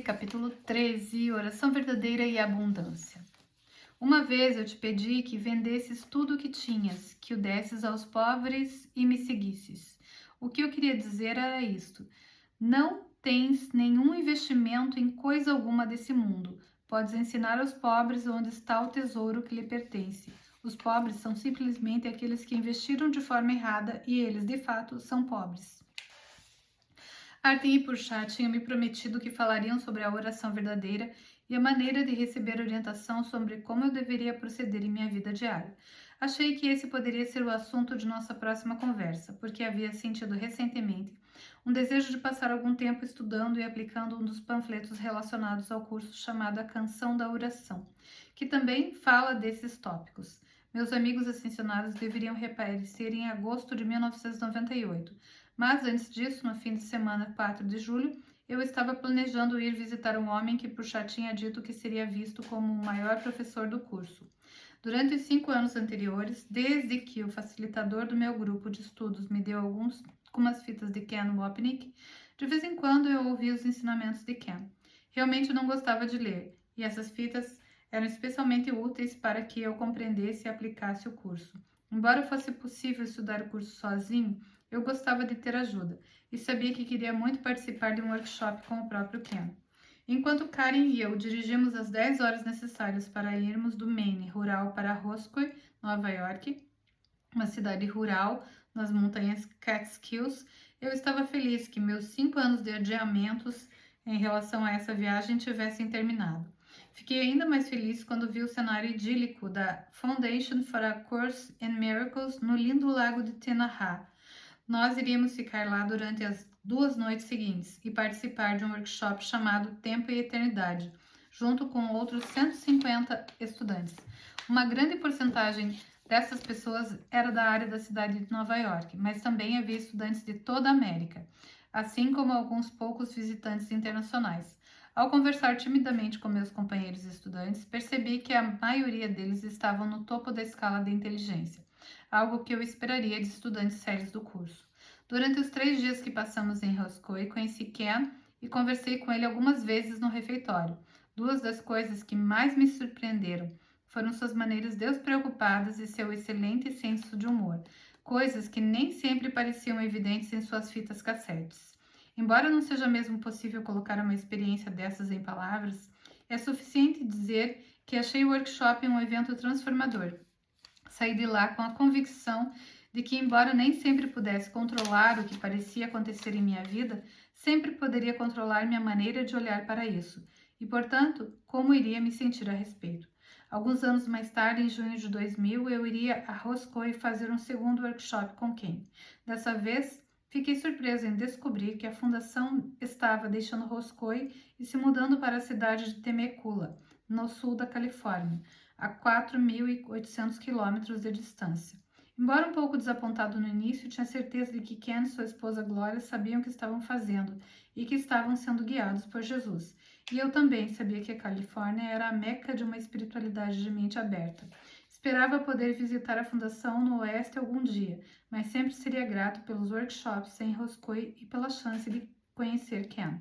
Capítulo 13, oração verdadeira e abundância. Uma vez eu te pedi que vendesses tudo o que tinhas, que o desses aos pobres e me seguisses. O que eu queria dizer era isto: não tens nenhum investimento em coisa alguma desse mundo. Podes ensinar aos pobres onde está o tesouro que lhe pertence. Os pobres são simplesmente aqueles que investiram de forma errada e eles, de fato, são pobres. Artem e Purchá tinham me prometido que falariam sobre a oração verdadeira e a maneira de receber orientação sobre como eu deveria proceder em minha vida diária. Achei que esse poderia ser o assunto de nossa próxima conversa, porque havia sentido recentemente um desejo de passar algum tempo estudando e aplicando um dos panfletos relacionados ao curso chamado A Canção da Oração, que também fala desses tópicos. Meus amigos ascensionados deveriam reaparecer em agosto de 1998. Mas antes disso, no fim de semana 4 de julho, eu estava planejando ir visitar um homem que Purchá tinha dito que seria visto como o maior professor do curso. Durante os 5 anos anteriores, desde que o facilitador do meu grupo de estudos me deu algumas fitas de Ken Wapnick, de vez em quando eu ouvia os ensinamentos de Ken. Realmente não gostava de ler, e essas fitas eram especialmente úteis para que eu compreendesse e aplicasse o curso. Embora fosse possível estudar o curso sozinho, eu gostava de ter ajuda e sabia que queria muito participar de um workshop com o próprio Ken. Enquanto Karen e eu dirigimos as 10 horas necessárias para irmos do Maine rural para Roscoe, Nova York, uma cidade rural nas montanhas Catskills, eu estava feliz que meus 5 anos de adiamentos em relação a essa viagem tivessem terminado. Fiquei ainda mais feliz quando vi o cenário idílico da Foundation for a Course in Miracles no lindo lago de Tenaha. Nós iríamos ficar lá durante as 2 noites seguintes e participar de um workshop chamado Tempo e Eternidade, junto com outros 150 estudantes. Uma grande porcentagem dessas pessoas era da área da cidade de Nova York, mas também havia estudantes de toda a América, assim como alguns poucos visitantes internacionais. Ao conversar timidamente com meus companheiros estudantes, percebi que a maioria deles estavam no topo da escala de inteligência, algo que eu esperaria de estudantes sérios do curso. Durante os 3 dias que passamos em Roscoe, conheci Ken e conversei com ele algumas vezes no refeitório. 2 das coisas que mais me surpreenderam foram suas maneiras despreocupadas e seu excelente senso de humor, coisas que nem sempre pareciam evidentes em suas fitas cassetes. Embora não seja mesmo possível colocar uma experiência dessas em palavras, é suficiente dizer que achei o workshop um evento transformador. Saí de lá com a convicção de que, embora nem sempre pudesse controlar o que parecia acontecer em minha vida, sempre poderia controlar minha maneira de olhar para isso e, portanto, como iria me sentir a respeito. Alguns anos mais tarde, em junho de 2000, eu iria a Roscoe fazer um segundo workshop com Ken. Dessa vez, fiquei surpresa em descobrir que a fundação estava deixando Roscoe e se mudando para a cidade de Temecula, no sul da Califórnia, a 4.800 quilômetros de distância. Embora um pouco desapontado no início, tinha certeza de que Ken e sua esposa Gloria sabiam o que estavam fazendo e que estavam sendo guiados por Jesus. E eu também sabia que a Califórnia era a meca de uma espiritualidade de mente aberta. Esperava poder visitar a fundação no oeste algum dia, mas sempre seria grato pelos workshops em Roscoe e pela chance de conhecer Ken.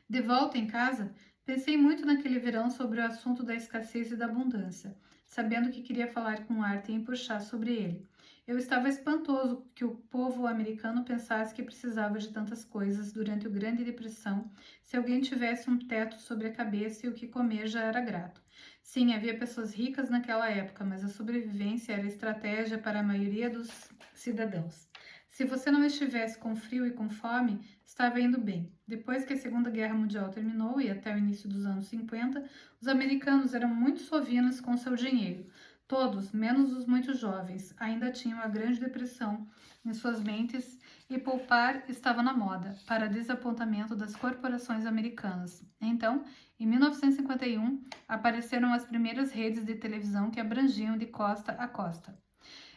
De volta em casa, pensei muito naquele verão sobre o assunto da escassez e da abundância, sabendo que queria falar com Arthur e puxar sobre ele. Eu estava espantoso que o povo americano pensasse que precisava de tantas coisas durante a Grande Depressão, se alguém tivesse um teto sobre a cabeça e o que comer já era grato. Sim, havia pessoas ricas naquela época, mas a sobrevivência era estratégia para a maioria dos cidadãos. Se você não estivesse com frio e com fome, estava indo bem. Depois que a Segunda Guerra Mundial terminou e até o início dos anos 50, os americanos eram muito sovinos com seu dinheiro. Todos, menos os muito jovens, ainda tinham a Grande Depressão em suas mentes e poupar estava na moda, para desapontamento das corporações americanas. Então, em 1951, apareceram as primeiras redes de televisão que abrangiam de costa a costa.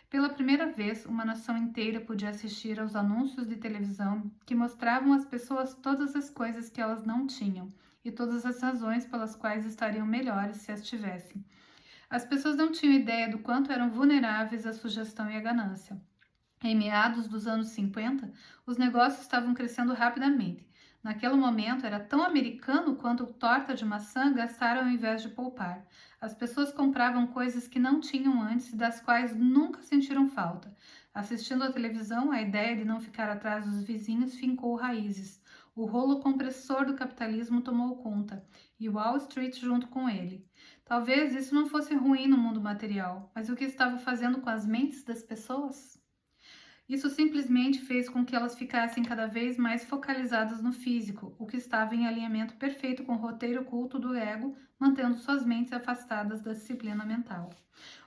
Pela primeira vez, uma nação inteira podia assistir aos anúncios de televisão que mostravam às pessoas todas as coisas que elas não tinham e todas as razões pelas quais estariam melhores se as tivessem. As pessoas não tinham ideia do quanto eram vulneráveis à sugestão e à ganância. Em meados dos anos 50, os negócios estavam crescendo rapidamente. Naquele momento era tão americano quanto torta de maçã gastar ao invés de poupar. As pessoas compravam coisas que não tinham antes e das quais nunca sentiram falta. Assistindo à televisão, a ideia de não ficar atrás dos vizinhos fincou raízes. O rolo compressor do capitalismo tomou conta, e Wall Street junto com ele. Talvez isso não fosse ruim no mundo material, mas o que estava fazendo com as mentes das pessoas? Isso simplesmente fez com que elas ficassem cada vez mais focalizadas no físico, o que estava em alinhamento perfeito com o roteiro culto do ego, mantendo suas mentes afastadas da disciplina mental.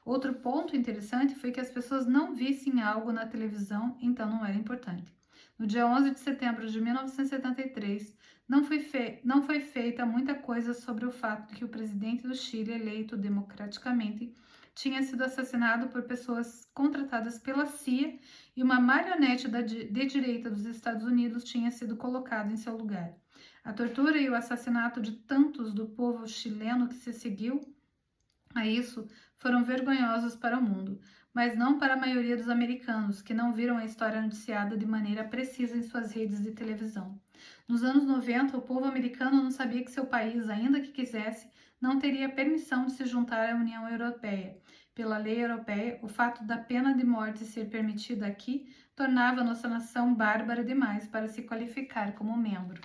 Outro ponto interessante foi que as pessoas não vissem algo na televisão, então não era importante. No dia 11 de setembro de 1973, não foi feita muita coisa sobre o fato de que o presidente do Chile, eleito democraticamente, tinha sido assassinado por pessoas contratadas pela CIA e uma marionete de direita dos Estados Unidos tinha sido colocado em seu lugar. A tortura e o assassinato de tantos do povo chileno que se seguiu a isso foram vergonhosos para o mundo, mas não para a maioria dos americanos, que não viram a história noticiada de maneira precisa em suas redes de televisão. Nos anos 90, o povo americano não sabia que seu país, ainda que quisesse, não teria permissão de se juntar à União Europeia. Pela lei europeia, o fato da pena de morte ser permitida aqui tornava nossa nação bárbara demais para se qualificar como membro.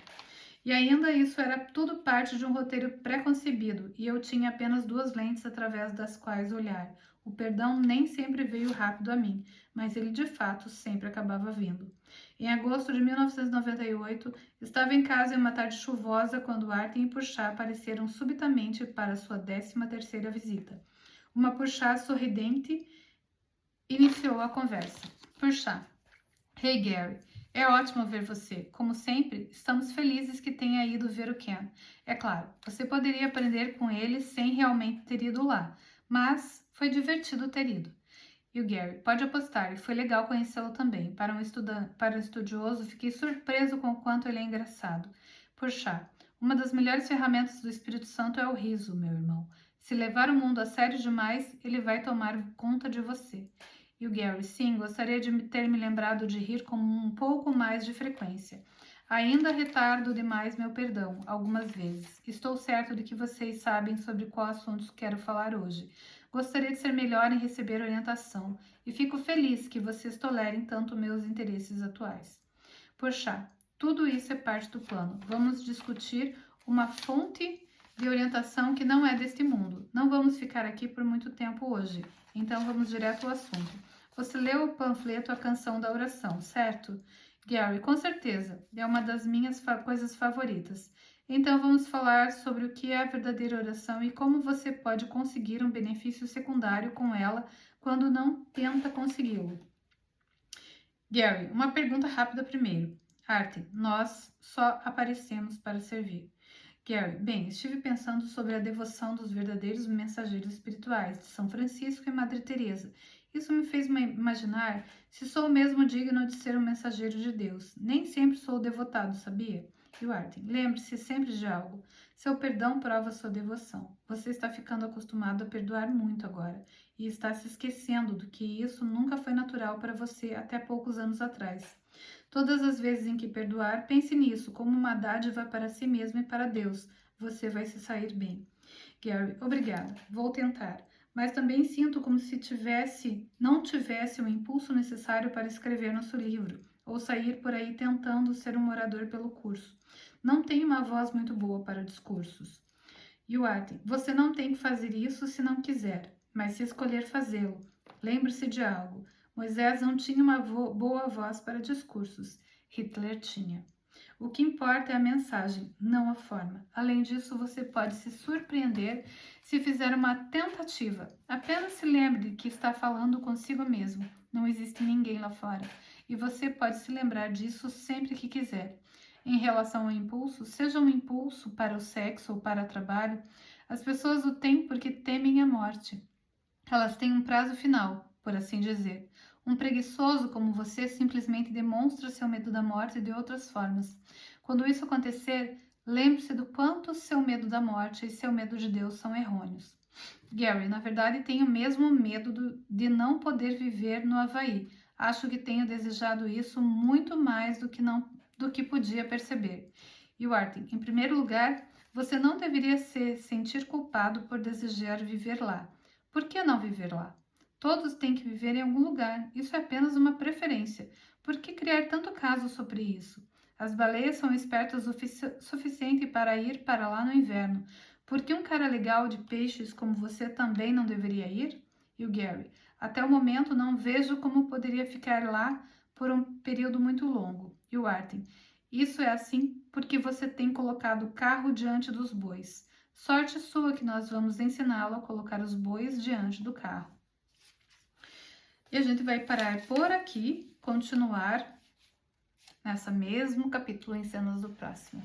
E ainda isso era tudo parte de um roteiro pré-concebido, e eu tinha apenas duas lentes através das quais olhar. O perdão nem sempre veio rápido a mim, mas ele de fato sempre acabava vindo. Em agosto de 1998, estava em casa em uma tarde chuvosa quando Arthur e Purchá apareceram subitamente para sua 13ª visita. Uma Purchá sorridente iniciou a conversa. Purchá: Hey Gary, é ótimo ver você. Como sempre, estamos felizes que tenha ido ver o Ken. É claro, você poderia aprender com ele sem realmente ter ido lá, mas foi divertido ter ido. E o Gary: pode apostar, e foi legal conhecê-lo também. Para um estudioso, fiquei surpreso com o quanto ele é engraçado. Purchá: uma das melhores ferramentas do Espírito Santo é o riso, meu irmão. Se levar o mundo a sério demais, ele vai tomar conta de você. E o Gary: sim, gostaria de ter me lembrado de rir com um pouco mais de frequência. Ainda retardo demais meu perdão, algumas vezes. Estou certo de que vocês sabem sobre qual assunto quero falar hoje. Gostaria de ser melhor em receber orientação, e fico feliz que vocês tolerem tanto meus interesses atuais. Poxa, tudo isso é parte do plano. Vamos discutir uma fonte de orientação que não é deste mundo. Não vamos ficar aqui por muito tempo hoje, então vamos direto ao assunto. Você leu o panfleto A Canção da Oração, certo? Gary: com certeza, é uma das minhas coisas favoritas. Então vamos falar sobre o que é a verdadeira oração e como você pode conseguir um benefício secundário com ela quando não tenta consegui-lo. Gary: uma pergunta rápida primeiro. Arthur: nós só aparecemos para servir. Gary: bem, estive pensando sobre a devoção dos verdadeiros mensageiros espirituais de São Francisco e Madre Teresa. Isso me fez imaginar se sou mesmo digno de ser um mensageiro de Deus. Nem sempre sou devotado, sabia? E o Arthur: lembre-se sempre de algo. Seu perdão prova sua devoção. Você está ficando acostumado a perdoar muito agora e está se esquecendo do que isso nunca foi natural para você até poucos anos atrás. Todas as vezes em que perdoar, pense nisso como uma dádiva para si mesmo e para Deus. Você vai se sair bem. Gary: obrigada, vou tentar. Mas também sinto como se não tivesse o impulso necessário para escrever nosso livro, ou sair por aí tentando ser um orador pelo curso. Não tenho uma voz muito boa para discursos. E o Arthur: você não tem que fazer isso se não quiser, mas se escolher fazê-lo. Lembre-se de algo. Moisés não tinha uma boa voz para discursos. Hitler tinha. O que importa é a mensagem, não a forma. Além disso, você pode se surpreender se fizer uma tentativa. Apenas se lembre de que está falando consigo mesmo. Não existe ninguém lá fora. E você pode se lembrar disso sempre que quiser. Em relação ao impulso, seja um impulso para o sexo ou para o trabalho, as pessoas o têm porque temem a morte. Elas têm um prazo final, por assim dizer. Um preguiçoso como você simplesmente demonstra seu medo da morte de outras formas. Quando isso acontecer, lembre-se do quanto seu medo da morte e seu medo de Deus são errôneos. Gary: na verdade, tenho mesmo medo de não poder viver no Havaí. Acho que tenho desejado isso muito mais do que podia perceber. E o Artin, em primeiro lugar, você não deveria se sentir culpado por desejar viver lá. Por que não viver lá? Todos têm que viver em algum lugar. Isso é apenas uma preferência. Por que criar tanto caso sobre isso? As baleias são espertas o suficiente para ir para lá no inverno. Por que um cara legal de peixes como você também não deveria ir? E o Gary, até o momento não vejo como poderia ficar lá por um período muito longo. E o Artin, isso é assim porque você tem colocado o carro diante dos bois. Sorte sua que nós vamos ensiná-lo a colocar os bois diante do carro. E a gente vai parar por aqui, continuar nessa mesmo capítulo em cenas do próximo.